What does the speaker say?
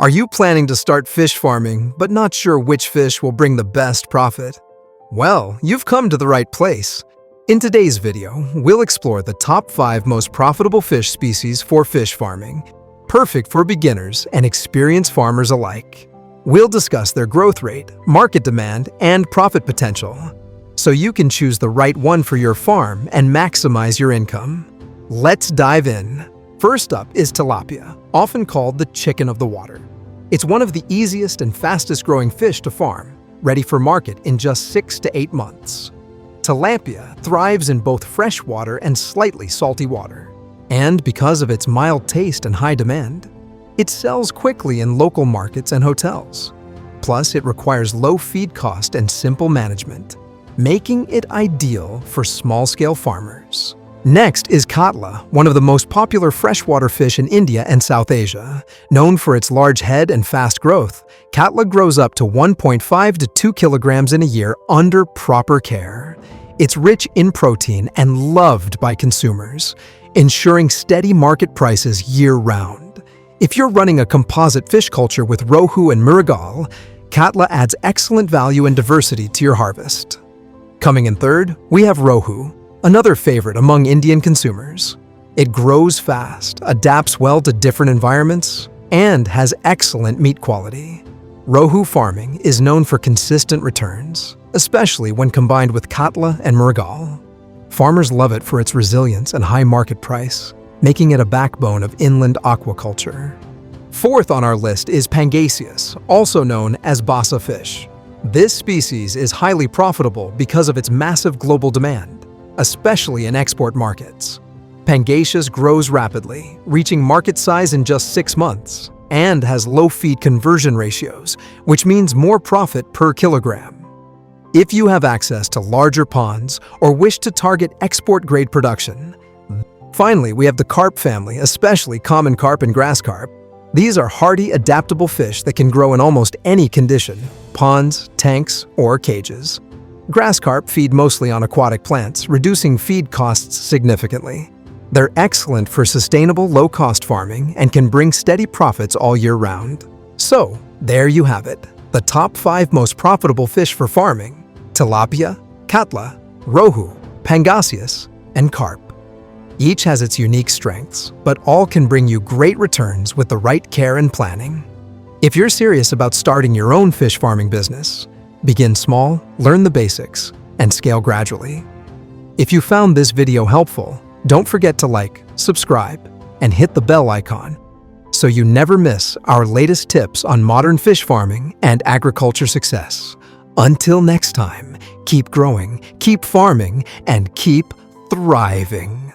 Are you planning to start fish farming, but not sure which fish will bring the best profit? Well, you've come to the right place. In today's video, we'll explore the top 5 most profitable fish species for fish farming, perfect for beginners and experienced farmers alike. We'll discuss their growth rate, market demand, and profit potential, so you can choose the right one for your farm and maximize your income. Let's dive in. First up is tilapia, often called the chicken of the water. It's one of the easiest and fastest growing fish to farm, ready for market in just 6 to 8 months. Tilapia thrives in both freshwater and slightly salty water. And because of its mild taste and high demand, it sells quickly in local markets and hotels. Plus, it requires low feed cost and simple management, making it ideal for small-scale farmers. Next is Catla, one of the most popular freshwater fish in India and South Asia. Known for its large head and fast growth, Catla grows up to 1.5 to 2 kilograms in a year under proper care. It's rich in protein and loved by consumers, ensuring steady market prices year-round. If you're running a composite fish culture with Rohu and Mrigal, Catla adds excellent value and diversity to your harvest. Coming in third, we have Rohu, another favorite among Indian consumers. It grows fast, adapts well to different environments, and has excellent meat quality. Rohu farming is known for consistent returns, especially when combined with Catla and Mrigal. Farmers love it for its resilience and high market price, making it a backbone of inland aquaculture. Fourth on our list is Pangasius, also known as Basa Fish. This species is highly profitable because of its massive global demand, especially in export markets. Pangasius grows rapidly, reaching market size in just 6 months, and has low feed conversion ratios, which means more profit per kilogram. If you have access to larger ponds or wish to target export-grade production. Finally, we have the carp family, especially common carp and grass carp. These are hardy, adaptable fish that can grow in almost any condition: ponds, tanks, or cages. Grass carp feed mostly on aquatic plants, reducing feed costs significantly. They're excellent for sustainable, low-cost farming and can bring steady profits all year round. So, there you have it, the top 5 most profitable fish for farming: tilapia, catla, rohu, pangasius, and carp. Each has its unique strengths, but all can bring you great returns with the right care and planning. If you're serious about starting your own fish farming business, begin small, learn the basics, and scale gradually. If you found this video helpful, don't forget to like, subscribe, and hit the bell icon so you never miss our latest tips on modern fish farming and agriculture success. Until next time, keep growing, keep farming, and keep thriving.